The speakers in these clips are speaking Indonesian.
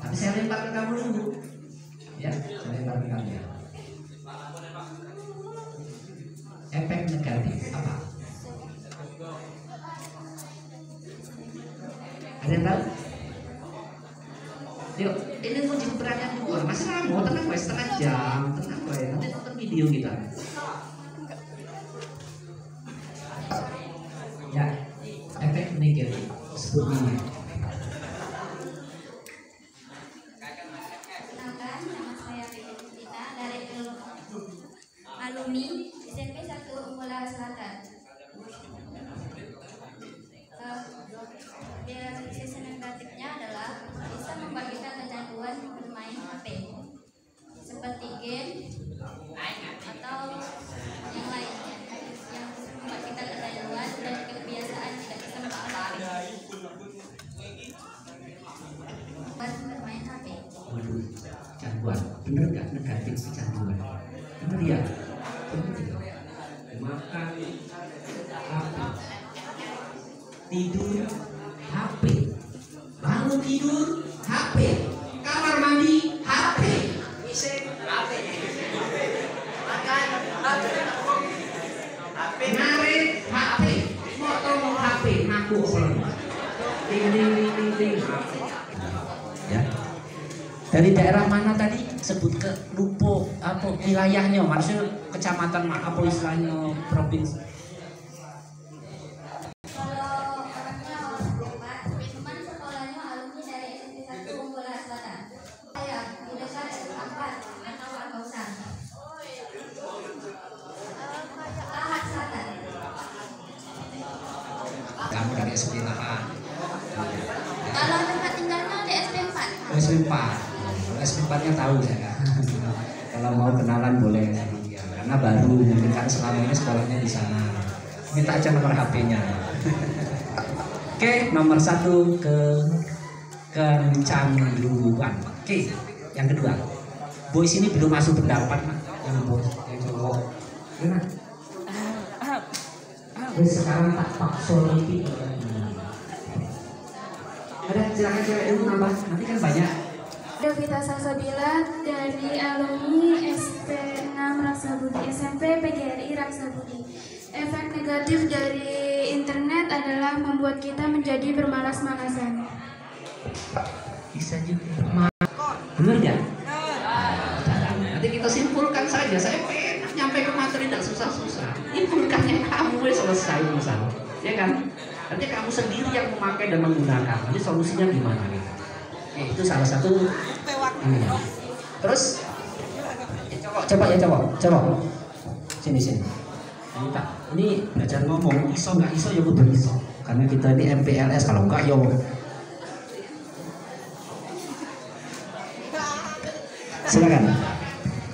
Tapi saya lempar ke kamu dulu. Ya, saya lempar ke kamu. Efek negatif apa? Ada yang tahu? Yuk, ini mau jadi pertanyaan dua. Masih lama, tenang gue setengah jam, tenang gue. Nanti nonton video kita. Ya, efek negatif sebut ini. Kenalkan, nama saya Rita dari alumni SMP 1 Unggula Selatan. Sisi negatifnya adalah bisa membuat kita kecanduan bermain HP seperti game atau yang lainnya yang bisa membuat kita kecanduan dan kebiasaan tidak bisa bermain HP. Waduh, kecanduan. Bener gak negatif kecanduan? Bener ya? Makan HP, tidur HP, bangun tidur HP, kamar mandi HP, iseng HP, makan HP, ngarit HP, motong HP, ngaku ting ting ting ting HP. Ya. Dari daerah mana tadi? Sebut ke lupa apa wilayahnya, maksudnya kecamatan apa istilahnya, provinsi. Kalau orangnya orang Demak, cuman sekolahnya alumni dari SMP 1 Unggula Selatan. Saya di dekat S4 atau Angkausan. Lahat Selatan. Kamu dari SP Lahan. Kalau tempat tinggalnya di SP4. SP4. SP4-nya tahu saya. Kalau mau kenalan boleh sama dia. Karena baru mungkin kan selama ini sekolahnya di sana. Minta aja nomor HP-nya. Oke, nomor 1 kecanduan. Oke, yang kedua. Boys ini belum masuk pendapat, Mak. Yang boys, yang cowok. Gimana? Sekarang tak paksa lagi. Ada silakan cewek dulu nambah. Nanti kan banyak. Devita Salsabila dari alumni SP 6 Raksabudi SMP PGRI Raksabudi. Efek negatif dari internet adalah membuat kita menjadi bermalas-malasan. Bisa juga. Bener ya? Nanti kita simpulkan saja. Saya pengen nyampe ke materi tidak susah-susah. Simpulkannya kamu selesai masalah. Ya kan? Nanti kamu sendiri yang memakai dan menggunakan. Nanti solusinya gimana gitu. Itu salah satu. Terus coba sini ini belajar ngomong iso nggak iso ya udah iso karena kita ini MPLS, kalau enggak ya silakan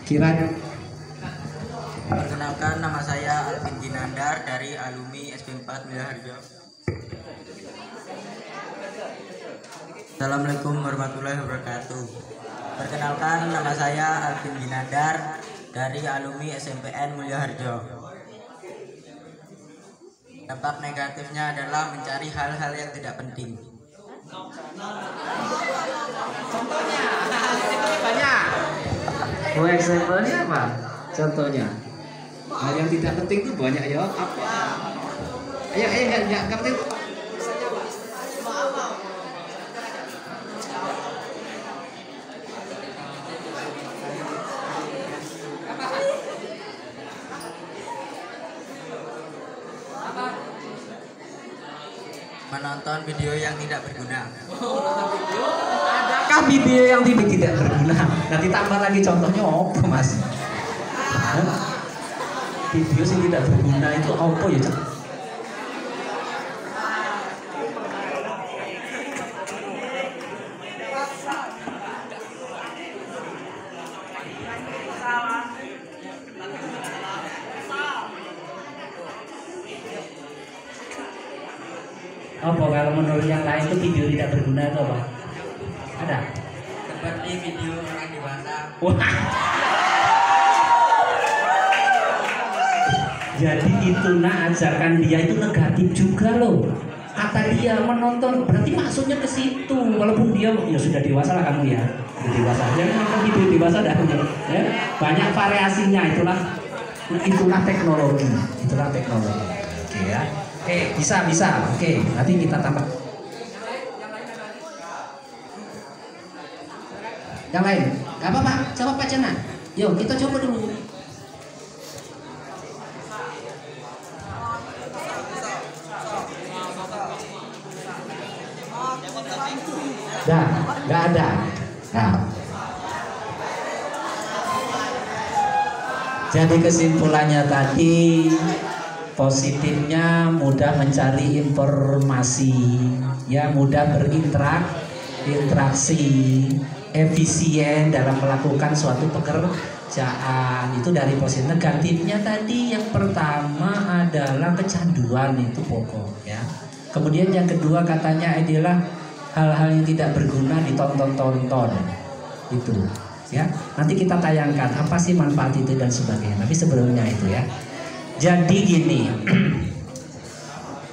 kira. Perkenalkan, nama saya Alvin Ginandar dari alumni SP 4 Milharjo. Assalamualaikum warahmatullahi wabarakatuh. Perkenalkan, nama saya Alvin Ginandar dari alumni SMPN Mulyoharjo. Dampak negatifnya adalah mencari hal-hal yang tidak penting. Contohnya banyak. Oh, example-nya apa? Contohnya hal yang tidak penting itu banyak ya. Apa? Ayo nggak penting. Menonton video yang tidak berguna. Adakah video yang tidak berguna? Nanti tambah lagi contohnya apa, Mas? Video yang tidak berguna itu apa ya, Cak? Apa kalau menurut yang lain itu video tidak berguna itu apa? Ada? Seperti video orang dewasa. Wah. Jadi itu ajakan dia itu negatif juga loh. kata dia menonton, berarti maksudnya ke situ. Walaupun dia ya sudah dewasa lah kamu ya, sudah dewasa. Jangan nonton video dewasa dah ya. Banyak variasinya, itulah teknologi, Oke ya. Oke, bisa. Oke, nanti kita tambah. Yang lain, nggak apa-apa, coba Pak Jana. Yuk kita coba dulu. Nggak ada. Nah. Jadi kesimpulannya tadi, positifnya mudah mencari informasi, ya mudah berinteraksi, efisien dalam melakukan suatu pekerjaan. Itu dari positif. Negatifnya tadi yang pertama adalah kecanduan, itu pokok ya. Kemudian yang kedua katanya adalah hal-hal yang tidak berguna ditonton-tonton itu ya. Nanti kita tayangkan apa sih manfaat itu dan sebagainya, tapi sebelumnya itu ya. Jadi gini,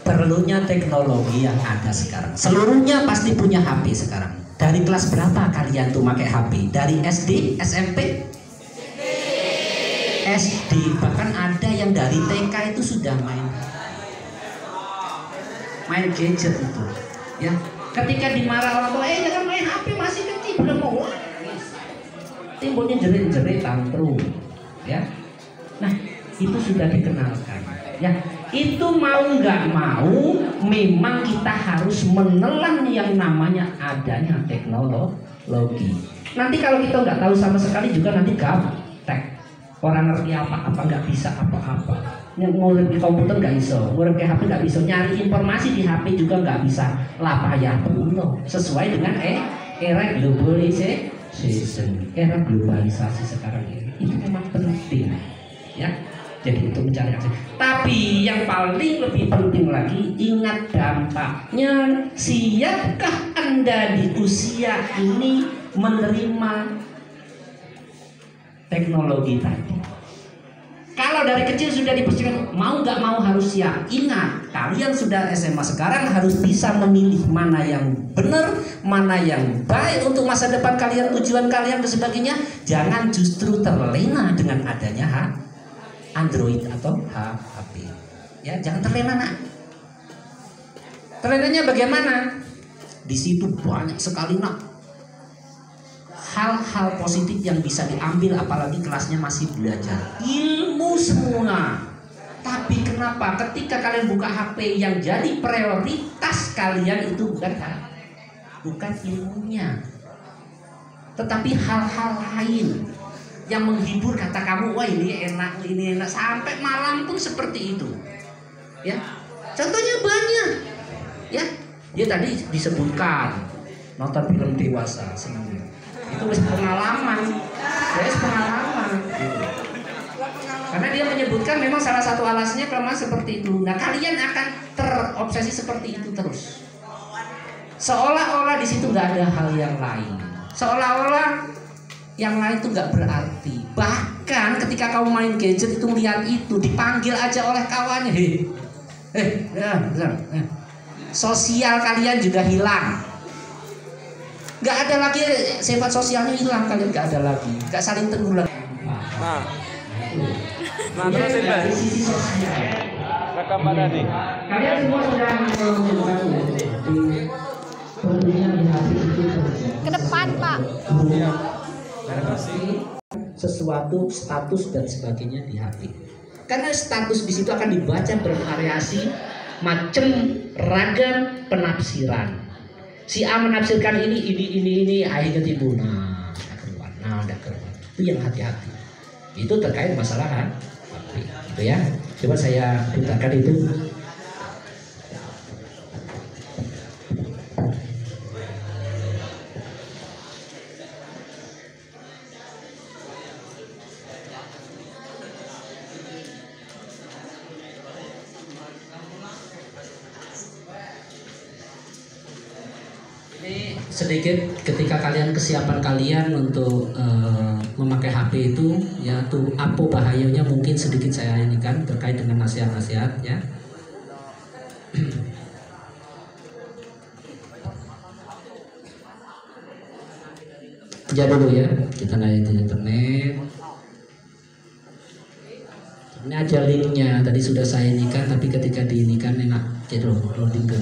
perlunya teknologi yang ada sekarang, seluruhnya pasti punya HP sekarang. Dari kelas berapa kalian tuh pakai HP? Dari SD, SMP? SD, bahkan ada yang dari TK itu sudah main gadget itu ya. Ketika dimarah orang tua, jangan main HP, masih kecil, belum mau nangis. Timbulnya jerit-jerit tantrum, ya. Nah, itu sudah dikenalkan, ya. Itu mau nggak mau, memang kita harus menelan yang namanya adanya teknologi. Nanti kalau kita nggak tahu sama sekali juga nanti gaptek. Orang ngerti apa-apa, nggak bisa apa-apa. Ngurip di komputer nggak bisa, ngurip di HP nggak bisa, nyari informasi di HP juga nggak bisa. Lah payah dulu, sesuai dengan era globalisasi, era globalisasi sekarang ini. Itu memang penting, ya. Jadi itu mencari akses. Tapi yang paling lebih penting lagi, ingat dampaknya. Siapkah Anda di usia ini menerima teknologi tadi? Kalau dari kecil sudah dipersiapkan, mau nggak mau harus siap. Ingat, kalian sudah SMA sekarang harus bisa memilih mana yang benar, mana yang baik untuk masa depan kalian, tujuan kalian dan sebagainya. Jangan justru terlena dengan adanya Android atau HP. Ya, jangan terlena, nak. Terlenanya bagaimana? Di situ banyak sekali, nak, hal-hal positif yang bisa diambil, apalagi kelasnya masih belajar ilmu semua. Tapi kenapa ketika kalian buka HP yang jadi prioritas kalian itu bukan ilmunya, tetapi hal-hal lain yang menghibur, kata kamu, wah ini enak, sampai malam pun seperti itu. Ya, contohnya banyak. Ya, dia tadi disebutkan nonton film dewasa senangnya. Itu pengalaman, gitu. Karena dia menyebutkan memang salah satu alasannya karena seperti itu. Nah, kalian akan terobsesi seperti itu terus. Seolah-olah di situ nggak ada hal yang lain. Seolah-olah yang lain itu nggak berarti. Bahkan ketika kamu main gadget itu lihat itu, dipanggil aja oleh kawannya, sosial kalian juga hilang. Nggak ada lagi, sifat sosialnya hilang, kalian nggak ada lagi, nggak saling tegur lagi. Nah terusin Mbak. Rekam Pak tadi. Kalian semua sudah Ke depan, Pak. Sesuatu status dan sebagainya di HP. Karena status di situ akan dibaca bervariasi macam ragam penafsiran. Si A menafsirkan ini, akhirnya timbul udah keluar. Itu yang hati-hati. Itu terkait masalah HP, gitu ya. Coba saya putarkan itu. Sedikit ketika kesiapan kalian untuk memakai HP itu, ya tuh apa bahayanya mungkin sedikit saya ini kan terkait dengan nasihat-nasihat ya. Kerja dulu ya, kita nanya di internet. Ini aja linknya, tadi sudah saya inikan, tapi ketika diinikan enak jadi loading ke.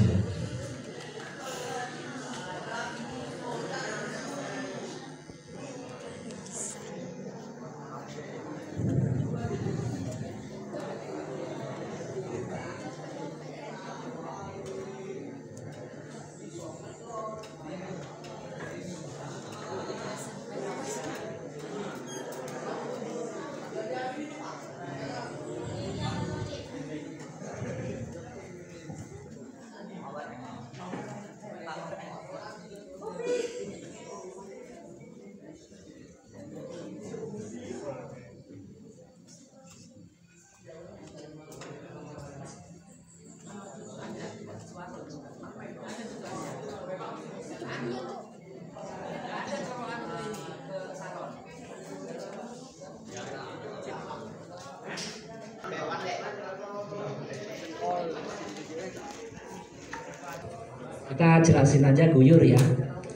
Kita jelasin aja guyur ya.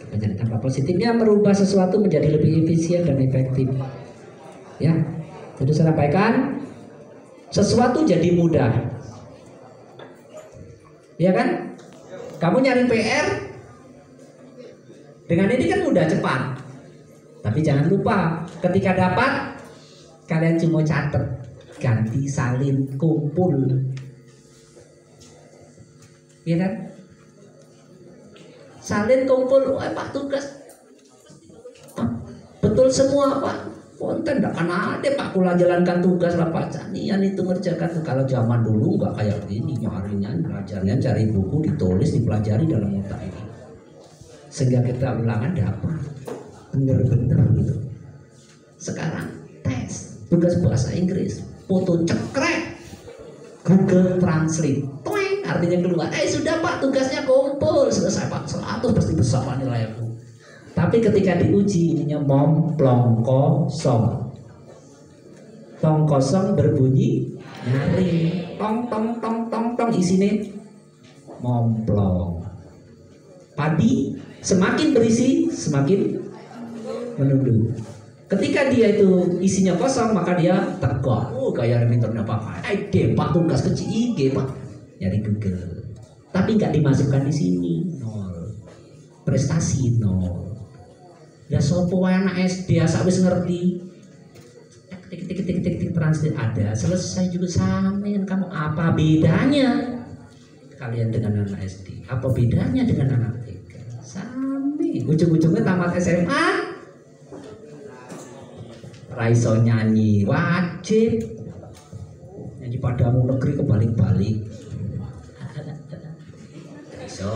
Banyak dampak positifnya merubah sesuatu menjadi lebih efisien dan efektif. Ya, jadi saya sampaikan sesuatu jadi mudah. Ya kan? Kamu nyari PR dengan ini kan mudah cepat. Tapi jangan lupa ketika dapat kalian cuma catat, ganti, salin, kumpul. Ya kan? Salin, kumpul, Pak tugas betul semua Pak. Konten tidak akan ada Pak kula jalankan tugas lah Pak Canian itu ngerjakan. Kalau zaman dulu nggak kayak gini, nyarinya belajarnya cari buku, ditulis, dipelajari dalam otak ini. Sehingga kita ulangan dapat bener-bener gitu. Sekarang tes tugas bahasa Inggris, foto cekrek, Google Translate, toing, artinya keluar. Sudah Pak tugasnya kumpul, selesai Pak, 100 pasti besar Pak nilaiku. Tapi ketika diuji ininya momplong kosong. Tong kosong berbunyi nyaring. Tong tong tong tong tong isinya momplong. Padi semakin berisi semakin menunduk. Ketika dia itu isinya kosong maka dia tegak. Kayak reminternya Pak. Pak tugas kecil IG Pak. Nyari Google. Tapi nggak dimasukkan di sini. Nol. Prestasi nol. Ya sopo anak SD asa wis ngerti. Tik translate ada. Selesai juga sama dengan kamu. Apa bedanya kalian dengan anak SD? Apa bedanya dengan anak TK? Sama. Ujung-ujungnya tamat SMA. Raiso nyanyi wajib. Nyanyi padamu negeri kebalik-balik. Raiso.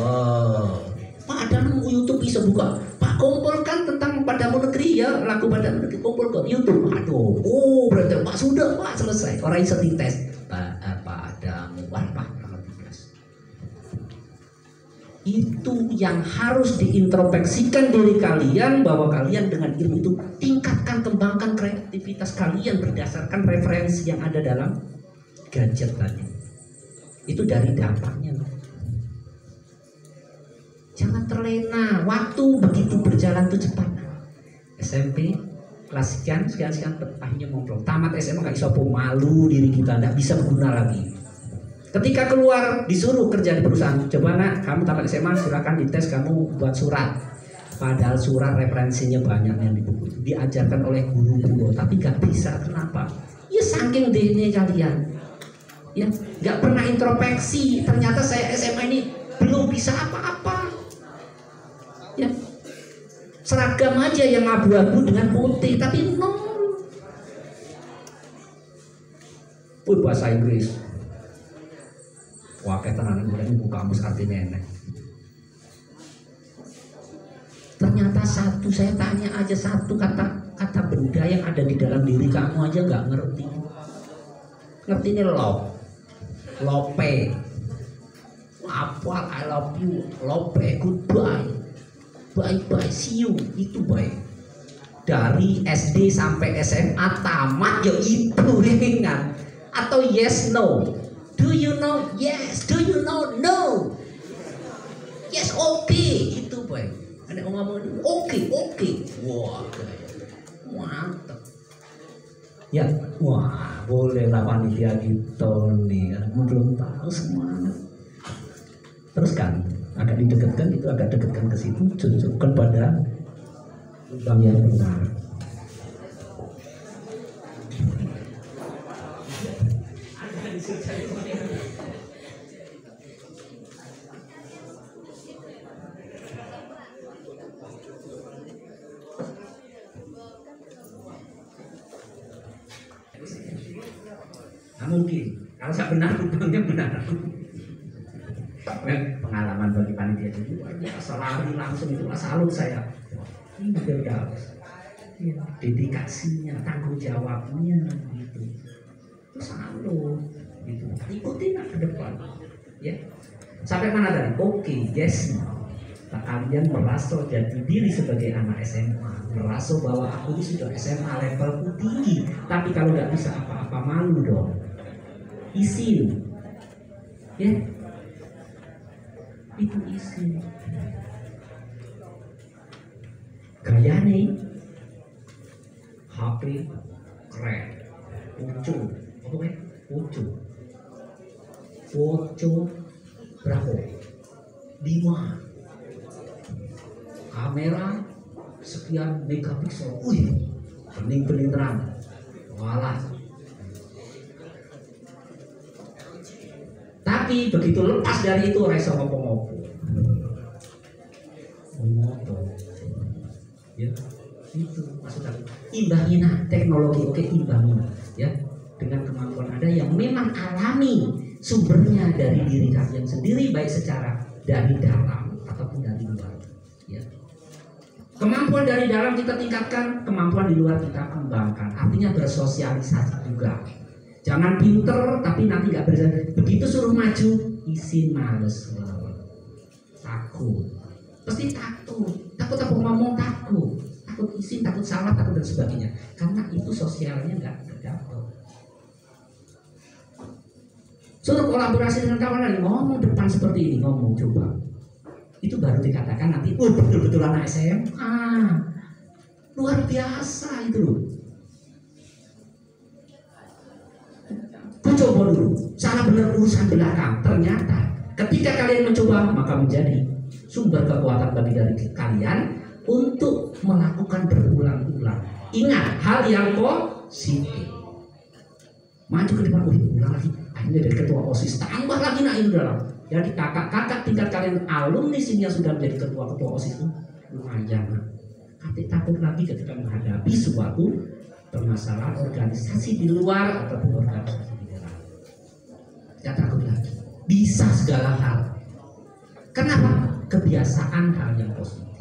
Pak ada nang YouTube bisa buka. Pak kumpulkan tentang padamu negeri ya, lagu padamu negeri kumpul ke YouTube. Aduh, berarti Pak sudah Pak selesai. Orang bisa dites. Padamu Pak tugas. Itu yang harus diintrospeksikan diri kalian bahwa kalian dengan ilmu itu tingkatkan, kembangkan kreativitas kalian berdasarkan referensi yang ada dalam gadget tadi. Itu dari dampaknya. Jangan terlena, waktu begitu berjalan tuh cepat. SMP, kelas sekian, akhirnya ngobrol. Tamat SMA gak bisa malu diri kita, gak bisa berguna lagi. Ketika keluar disuruh kerja di perusahaan, coba nak, kamu tamat SMA silakan dites kamu buat surat. Padahal surat referensinya banyak yang di buku. Diajarkan oleh guru-guru, tapi gak bisa. Kenapa? Ya saking dene kalian. Ya, gak pernah introspeksi. Ternyata saya SMA ini belum bisa apa-apa. Ya, seragam aja yang abu-abu dengan putih, tapi nol. Bahasa Inggris. Wah, ketenanan mulai buka kamus artinya enak. Ternyata satu, saya tanya aja satu kata benda yang ada di dalam diri kamu aja nggak ngerti. Ngertinya lope. Apa I love you, lope, goodbye. Bye-bye, see you, itu baik. Dari SD sampai SMA tamat ya itu ringan. Atau yes no. Do you know yes? Do you know no? Yes okay, itu baik. Ada ngomong oke. Wah, mantap. Ya, wah, boleh lah panitia gitu nih kan. Belum tahu semuanya. Terus kan agak didekatkan itu, agak dekatkan ke situ, tunjukkan pada lubang yang benar. Nah, mungkin kalau saya benar lubangnya benar. Pengalaman bagi panitia itu biasa lari langsung itu salut saya. Ini udah dedikasinya, tanggung jawabnya gitu. Itu salut gitu. Ikutin ke depan. Ya. Sampai mana tadi? Oke, yes. Kalian merasa jati diri sebagai anak SMA, merasa bahwa aku ini sudah SMA levelku tinggi, tapi kalau nggak bisa apa-apa malu dong. Izin, ya, itu izin. Gaya nih, HP keren, lucu, apa ya? Lucu, foto berapa? 5. Kamera sekian megapiksel, bening terang, walah. Tapi begitu lepas dari itu reso ngopo-ngopo, ya itu maksudnya imbangi teknologi, oke imbangi ya dengan kemampuan Anda yang memang alami, sumbernya dari diri kalian sendiri, baik secara dari dalam ataupun dari luar. Ya. Kemampuan dari dalam kita tingkatkan, kemampuan di luar kita kembangkan. Artinya bersosialisasi juga. Jangan pinter tapi nanti nggak bisa. Begitu suruh maju, izin males, takut. Pasti takut apa ngomong, takut izin, takut salah, takut dan sebagainya. Karena itu sosialnya nggak terdapat. Suruh kolaborasi dengan kawan lain, ngomong depan seperti ini, ngomong coba. Itu baru dikatakan nanti, betul-betul anak SMA, luar biasa itu loh. Coba dulu, salah benar urusan belakang. Ternyata ketika kalian mencoba, maka menjadi sumber kekuatan bagi dari kalian untuk melakukan berulang-ulang. Ingat hal yang positif. Maju ke depan, ulang lagi. Akhirnya dari ketua OSIS tambah lagi ini dalam. Jadi kakak-kakak tingkat kalian alumni sini yang sudah menjadi ketua OSIS itu lumayan. Tapi takut lagi ketika menghadapi suatu permasalahan organisasi di luar ataupun organisasi di dalam. Tidak takut lagi. Bisa segala hal. Kenapa? Kebiasaan hal yang positif.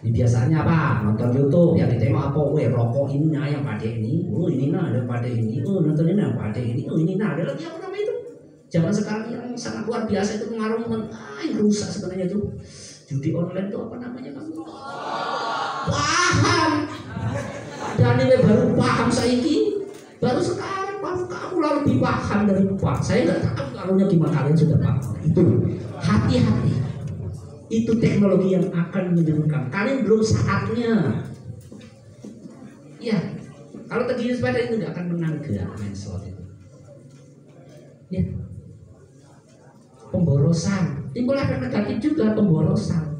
Biasanya apa? Nonton YouTube yang ditengok apa? Rokok ini nah yang pada ini, ini nah ada pada ini, nonton ini yang pada ini, ini nah ada lagi apa namanya itu? Zaman sekarang yang sangat luar biasa itu pengaruh yang rusak sebenarnya itu. Judi online itu apa namanya kamu? Paham? Dan ini baru paham saiki, baru sekarang baru kamu lebih paham dari Pak. Saya nggak tahu karunya gimana kalian sudah paham. Itu hati-hati. Itu teknologi yang akan menurunkan. Kalian belum saatnya. Ya, kalau terjadi sepeda itu nggak akan menang dia main slot itu. Ya, pemborosan. Timbul efek negatif juga pemborosan.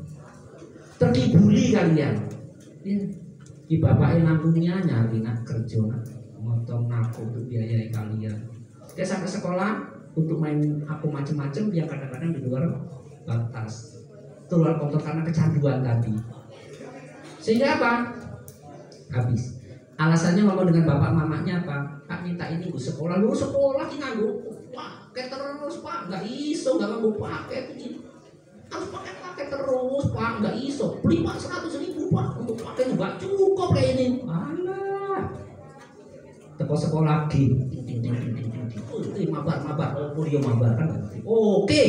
Terkibuli kalian. Ya, di bapaknya nanggungnya nyari nak kerja, motong aku untuk biayai kalian. Dia sampai sekolah untuk main aku macam-macam, dia kadang-kadang di luar batas. Keluar kontrol karena kecanduan tadi. Sehingga apa? Habis. Alasannya ngomong dengan bapak mamanya apa? Pak minta ini gue sekolah, lu sekolah kita nganggo pakai terus pak, nggak iso nggak nganggo pakai ini. Harus pakai terus pak, nggak iso. Beli pak 100.000 pak untuk pakai nggak cukup kayak ini. Alah. Teko sekolah game. Mabar, oh dia mabar kan? Oke.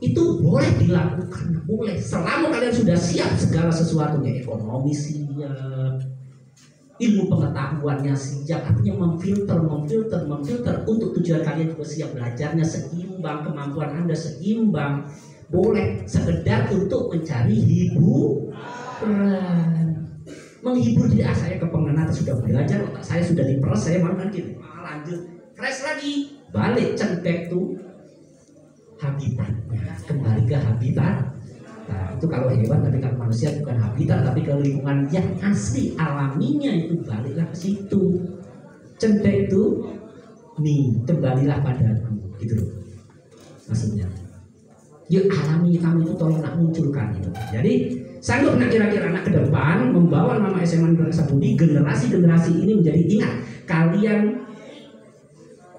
Itu boleh dilakukan, boleh selama kalian sudah siap segala sesuatunya, ekonomi siap, ilmu pengetahuannya siap, artinya memfilter untuk tujuan kalian juga siap, belajarnya seimbang, kemampuan Anda seimbang, boleh sekedar untuk mencari hiburan, menghibur diri. Saya kepengen atau sudah belajar, otak saya sudah diperes, saya mau gitu, lanjut fresh lagi, balik back to habitatnya, kembali ke habitat. Nah, itu kalau hewan, tapi kalau manusia bukan habitat, tapi ke lingkungan yang asli alaminya itu baliklah ke situ. Cendek itu nih, kembalilah padaku, gitu loh maksudnya. Yuk alami kamu itu, tolong nak munculkan itu. Jadi sanggup nak kira-kira anak ke depan membawa nama SMA Negeri Raksa Budi, generasi-generasi ini menjadi ingat kalian.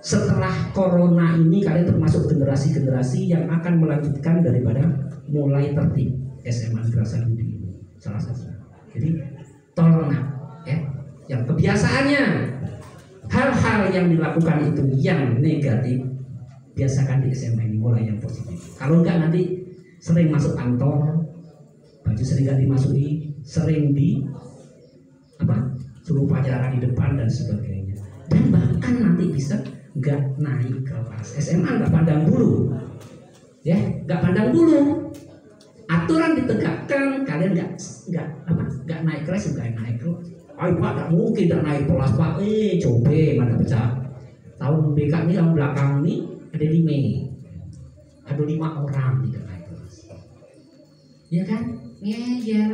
Setelah corona ini kalian termasuk generasi-generasi yang akan melanjutkan daripada mulai tertib SMA Negeri Raksa Budi ini, salah satu. Jadi tolong nak, ya, yang kebiasaannya hal-hal yang dilakukan itu yang negatif, biasakan di SMA ini mulai yang positif. Kalau enggak nanti sering masuk kantor, baju sering gak dimasuki, sering di suruh pacaran di depan dan sebagainya, dan bahkan nanti bisa nggak naik kelas. SMA nggak pandang bulu, ya, nggak pandang bulu. Aturan ditegakkan, kalian nggak naik kelas, nggak naik kelas. Ayo Pak, nggak mungkin nggak naik kelas Pak. Coba mana pecah. Tahun BK ini yang belakang ini ada 5 orang tidak naik kelas, ya kan? Ngeyel,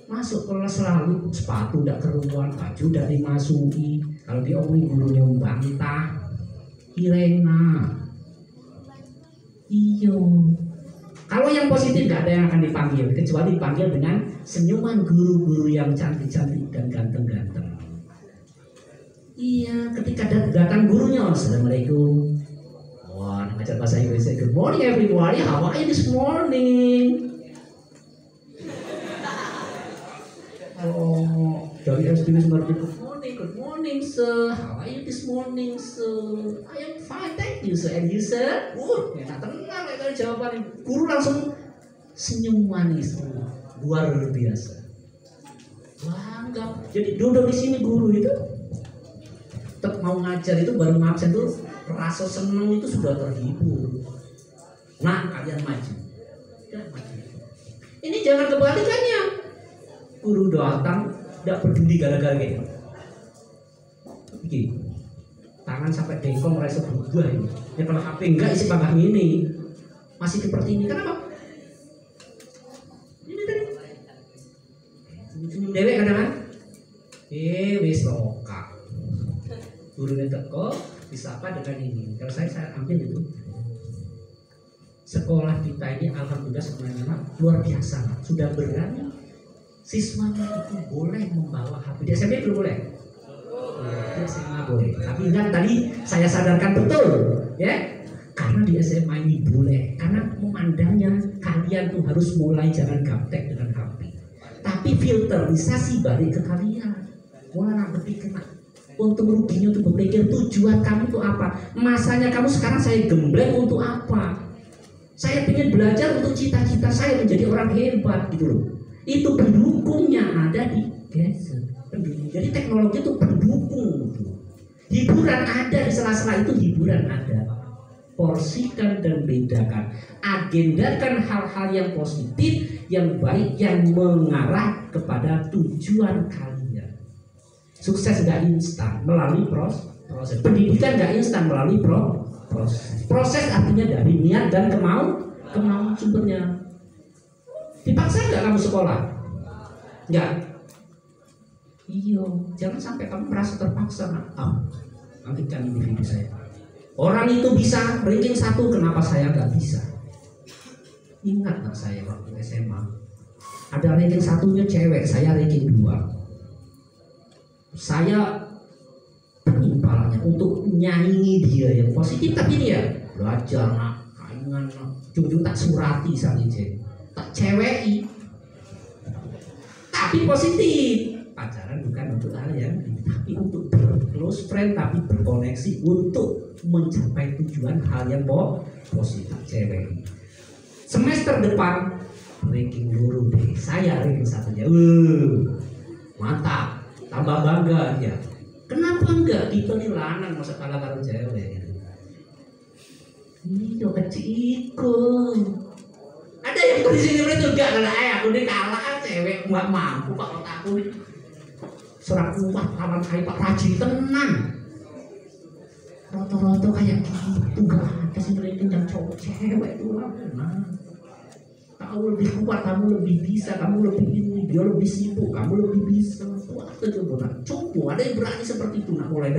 masuk kelas selalu sepatu tidak keruan, baju tidak dimasuki. Kalau diomongin gurunya membantah, Irena, iyo. Kalau yang positif nggak ada yang akan dipanggil, kecuali dipanggil dengan senyuman guru-guru yang cantik-cantik dan ganteng-ganteng. Iya, ketika datang gurunya, assalamualaikum. Wah, ngajar bahasa Inggris. Good morning everybody, how are you this morning? Oh, dari SD seperti good morning sir, how are you this morning sir? I am fine, thank you sir. And you sir? Enak tenang kalau jawaban guru langsung senyum manis, luar biasa. Bangga. Jadi duduk di sini guru itu, tetap mau ngajar itu baru ngabsen tuh rasa senang itu sudah terhibur. Nah kalian maju, Ini jangan kebalikannya. Guru datang tidak peduli gara-gara gitu. Begini, tangan sampai bengkong merasa berubah ini. Ya kalau HP enggak isi pangkah ini masih seperti ini. Kenapa? Ini tadi senyum dewek kadang-kadang. Wis loka. Gurunya teko disapa dengan ini. Kalau saya ambil itu. Sekolah kita ini alhamdulillah semuanya luar biasa. Sudah berani siswanya itu boleh membawa HP. Di SMP belum boleh. Di SMA boleh. Tapi ingat tadi saya sadarkan betul, ya. Karena di SMA ini boleh. Karena memandangnya kalian tuh harus mulai jangan gaptek dengan HP. Tapi filterisasi balik ke kalian. Mulai berpikir, untung ruginya untuk berpikir tujuan kamu tuh apa? Masanya kamu sekarang saya gembleng untuk apa? Saya ingin belajar untuk cita-cita saya menjadi orang hebat gitu loh. Itu pendukungnya ada di gadget. Jadi teknologi itu pendukung. Hiburan ada di sela-sela itu, hiburan ada. Porsikan dan bedakan. Agendakan hal-hal yang positif, yang baik, yang mengarah kepada tujuan kalian. Sukses nggak instan melalui proses. Pendidikan nggak instan melalui proses. Proses artinya dari niat dan kemauan sumbernya. Dipaksa nggak kamu sekolah? Nggak. Iya, jangan sampai kamu merasa terpaksa. Nantikan individu saya. Orang itu bisa ranking 1, kenapa saya nggak bisa? Ingat nggak saya waktu SMA? Ada ranking 1-nya cewek, saya ranking 2. Saya pening palanya untuk nyanyi dia yang positif, tapi dia belajar nak, kaingan nak, jujur tak surati saling tak ceweki, tapi positif. Pacaran bukan untuk kalian, tapi untuk close friend, tapi berkoneksi untuk mencapai tujuan hal yang positif. Cewek semester depan ranking guru deh, saya ranking 1 ya. Mantap, tambah bangga ya. Kenapa enggak? Kita nih lanang masa kalah karo cewek. Iya keciko. Ada yang di sini itu enggak ada aku ini kalah cewek nggak mampu pak otakku ini. Serang kuat lawan kayak Pak Raji tenan. Roto-roto kayak gitu enggak ada sih rating yang cowok cewek itu lah. Kamu lebih kuat, kamu lebih bisa, kamu lebih ini, dia lebih sibuk, kamu lebih bisa. Wah, itu coba. Coba ada yang berani seperti itu nak mulai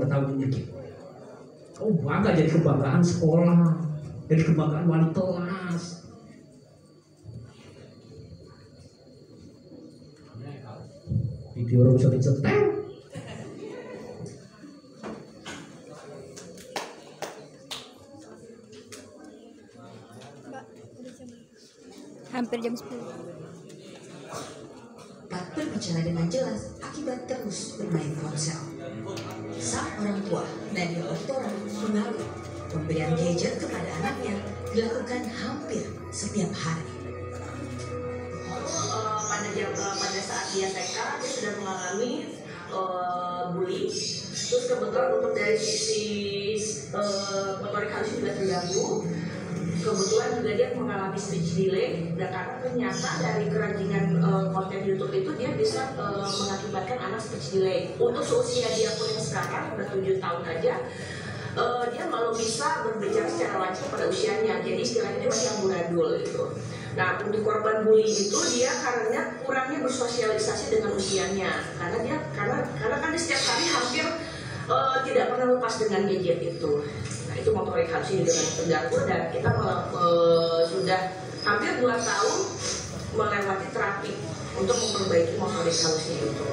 tahun ini. Oh bangga jadi kebanggaan sekolah, jadi kebanggaan wali kelas. Video orang bisa dicetel. Hampir jam 10. Tak berbicara dengan jelas akibat terus bermain ponsel. Sang orang tua Daniel Oktora mengaku pemberian gadget kepada anaknya dilakukan hampir setiap hari. Pada saat dia TK dia sudah mengalami bully. Terus kebetulan untuk dari sisi motorik halus juga terganggu. Kebetulan juga dia mengalami speech delay, dan karena ternyata dari kerajinan konten YouTube itu dia bisa mengakibatkan anak speech delay. Untuk seusia dia pun yang sekarang udah 7 tahun aja, dia malah bisa berbicara secara lancar pada usianya. Jadi istilahnya dia masih amburadul gitu. Nah untuk korban bully itu dia karena kurangnya bersosialisasi dengan usianya, karena kan dia setiap hari hampir tidak pernah lepas dengan gadget itu. Nah itu motorik halusnya juga terganggu, dan kita sudah hampir 2 tahun melewati terapi untuk memperbaiki motorik halusnya itu.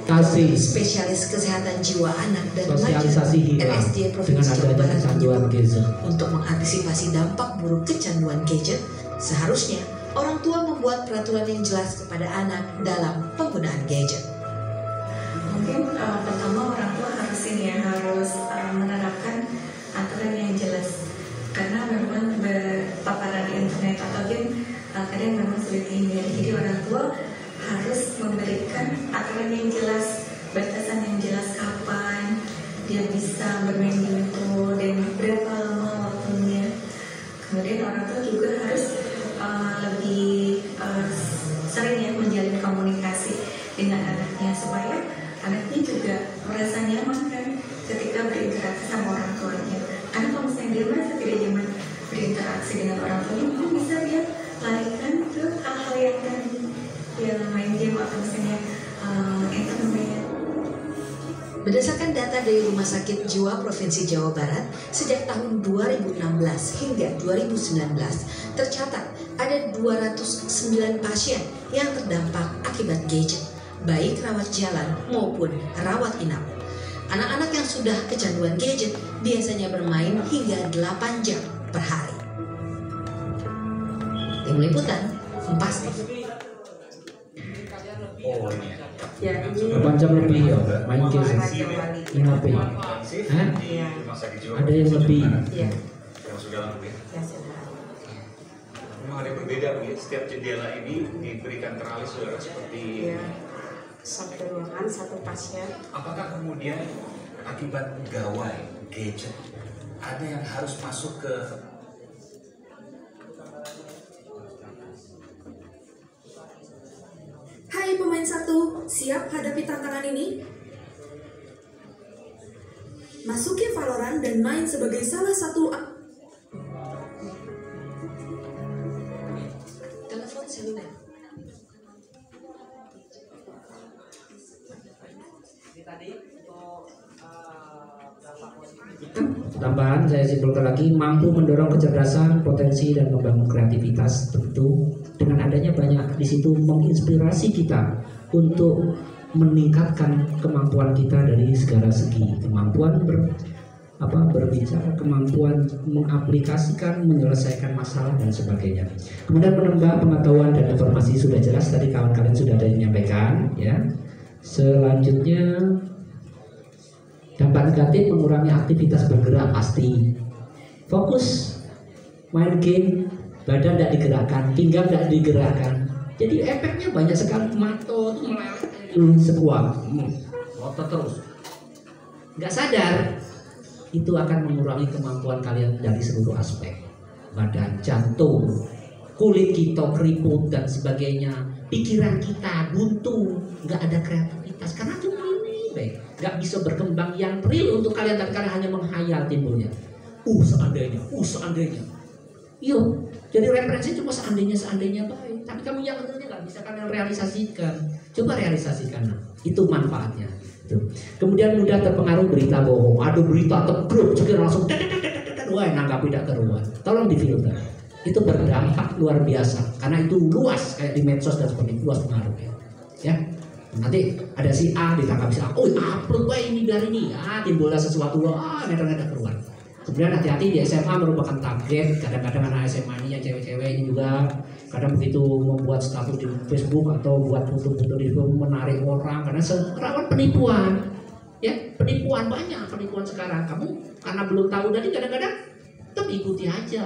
Kasih Spesialis Kesehatan Jiwa Anak dan sosialisasi hilang RSJ dengan Provinsi Jawa adanya Barat kecanduan gadget. untuk mengantisipasi dampak buruk kecanduan gadget, seharusnya orang tua membuat peraturan yang jelas kepada anak dalam penggunaan gadget. Mungkin pertama orang tua harus menerapkan aturan yang jelas, karena memang paparan internet atau game kadang memang sulit dihindari. Jadi orang tua harus memberikan aturan yang jelas, batasan yang jelas kapan dia bisa bermain game itu dan berapa lama waktunya. Kemudian orang tua juga harus lebih sering ya menjalin komunikasi dengan anaknya supaya anaknya juga merasa nyaman kan ketika berinteraksi sama orang tuanya. Karena kalau misalnya dia merasa tidak nyaman berinteraksi dengan orang tuanya, mungkin bisa dia larikan ke hal-hal yang tadi, yang main game atau misalnya internet. Berdasarkan data dari Rumah Sakit Jiwa Provinsi Jawa Barat, sejak tahun 2016 hingga 2019, tercatat ada 209 pasien yang terdampak akibat gadget, baik rawat jalan maupun rawat inap. Anak-anak yang sudah kecanduan gadget biasanya bermain hingga 8 jam per hari. Tim Liputan, Kompas TV. Ya, ini 8 jam lebih ya main gadget. Ngapain? Hah? Iya. Ada yang lebih. Iya. Yang sudah lebih. Ya, sudah. Memang ada yang berbeda, Bu. Setiap jendela ini diberikan teralis saudara seperti Ya. Satu ruangan, satu pasien. apakah kemudian akibat gawai gadget ada yang harus masuk ke Hai pemain 1, siap hadapi tantangan ini? Masuki Valorant dan main sebagai salah satu Telepon seluler. Tambahan saya simpulkan lagi, mampu mendorong kecerdasan, potensi dan membangun kreativitas. Tentu dengan adanya banyak di situ menginspirasi kita untuk meningkatkan kemampuan kita dari segala segi, kemampuan berbicara, kemampuan mengaplikasikan, menyelesaikan masalah dan sebagainya. Kemudian menambah pengetahuan dan informasi sudah jelas tadi kawan kalian sudah ada yang menyampaikan ya. Selanjutnya dampak negatif mengurangi aktivitas bergerak pasti. Fokus main game, badan tidak digerakkan, pinggang tidak digerakkan. Jadi efeknya banyak sekali, mata itu meleleh sekuat, otot terus. Nggak sadar, itu akan mengurangi kemampuan kalian dari seluruh aspek. Badan, jantung, kulit kita keriput dan sebagainya, pikiran kita buntu, nggak ada kreativitas karena cuma ini, nggak bisa berkembang yang real untuk kalian, tapi kalian hanya menghayal timbulnya. Seandainya. Iya, jadi referensi cuma seandainya baik, tapi kamu yang realnya nggak bisa kalian realisasikan. Coba realisasikan, itu manfaatnya. Tuh. Kemudian mudah terpengaruh berita bohong. Ada berita tebruk, jadi langsung wah nangkap tidak keruan. Tolong difilter. Itu berdampak luar biasa karena itu luas kayak di medsos dan sebagainya, luas pengaruhnya. Ya. Nanti ada si A ditangkap si A. Oh, upload ini dari ini. Timbullah sesuatu ngedar-ngedar keluar. Kemudian hati-hati di SMA merupakan target. Kadang-kadang anak SMA ini yang cewek-cewek ini juga kadang begitu membuat status di Facebook atau buat foto-foto di Facebook menarik orang karena rawan penipuan. Ya, penipuan banyak, penipuan sekarang. Kamu karena belum tahu tadi kadang-kadang tetap ikuti aja.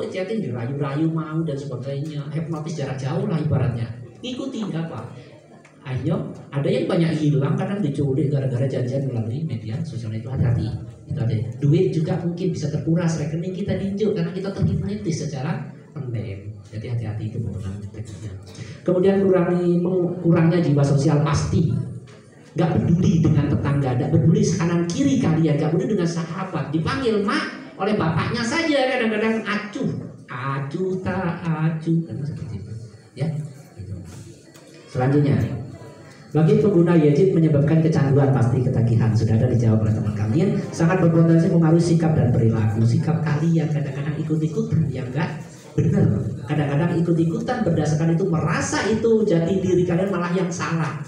Chatting dirayu-rayu mau dan sebagainya. Hipnotis jarak jauh lah ibaratnya. Ikuti apa? Ayo, ada yang banyak hilang kadang diculik gara-gara janjian melalui media sosial itu, hati-hati. Itu ada. Duit juga mungkin bisa terkuras, rekening kita diinjak karena kita terhipnotis secara pendek. Jadi hati-hati itu menggunakan tekniknya. Kemudian kurangnya jiwa sosial pasti. Gak peduli dengan tetangga, gak peduli kanan kiri kalian, gak peduli dengan sahabat. Dipanggil mak oleh bapaknya saja kadang-kadang acuh karena seperti itu. Ya. Selanjutnya, bagi pengguna gadget menyebabkan kecanduan pasti ketagihan. Sudah ada dijawab oleh teman kalian. Sangat berpotensi mengaruhi sikap dan perilaku. Sikap kalian kadang-kadang ikut-ikutan yang enggak benar. Kadang-kadang ikut-ikutan berdasarkan itu merasa itu jati diri kalian malah yang salah.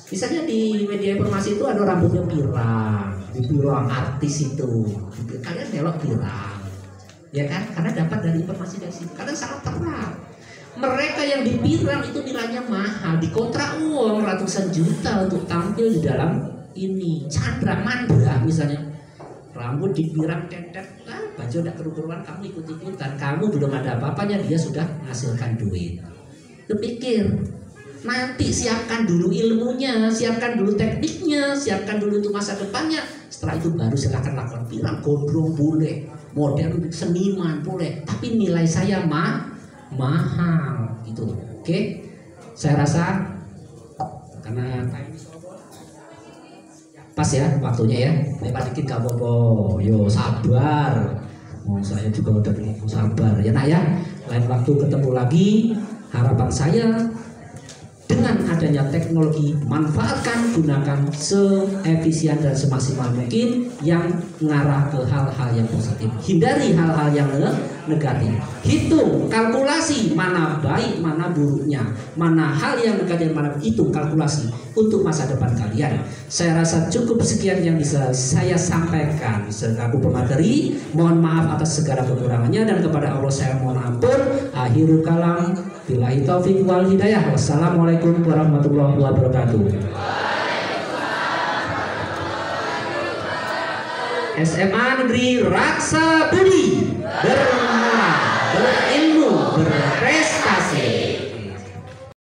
Misalnya di media informasi itu ada rambutnya pirang artis itu. Kalian melok pirang. Ya kan? Karena dapat dari informasi dari situ. Kadang sangat terang. Mereka yang dipirang itu nilainya mahal, dikontrak uang ratusan juta untuk tampil di dalam ini. Chandra Mandra misalnya, rambut dipirang tetet, baju tidak keruan, kamu ikut-ikutan, kamu belum ada apa-apanya, dia sudah menghasilkan duit. Lu pikir, nanti siapkan dulu ilmunya, siapkan dulu tekniknya, siapkan dulu untuk masa depannya. Setelah itu baru silakan lakukan. Pirang gondrong boleh, modern seniman boleh, tapi nilai saya mahal gitu. Oke. Saya rasa karena pas ya waktunya ya. Lepas dikit gak apa-apa. Yo sabar. Saya juga udah sabar ya nak ya. Lain waktu ketemu lagi. Harapan saya dengan adanya teknologi, manfaatkan, gunakan seefisien dan semaksimal mungkin yang mengarah ke hal-hal yang positif. Hindari hal-hal yang negatif. Hitung, kalkulasi mana baik, mana buruknya, mana hal yang negatif, mana hitung, kalkulasi untuk masa depan kalian. Saya rasa cukup sekian yang bisa saya sampaikan selaku pemateri. Mohon maaf atas segala kekurangannya dan kepada Allah saya mohon ampun. Akhirul kalam. Billahi taufiq wal hidayah. Wassalamualaikum warahmatullahi wabarakatuh. SMA Negeri Raksa Budi, bermoral, berilmu, berprestasi.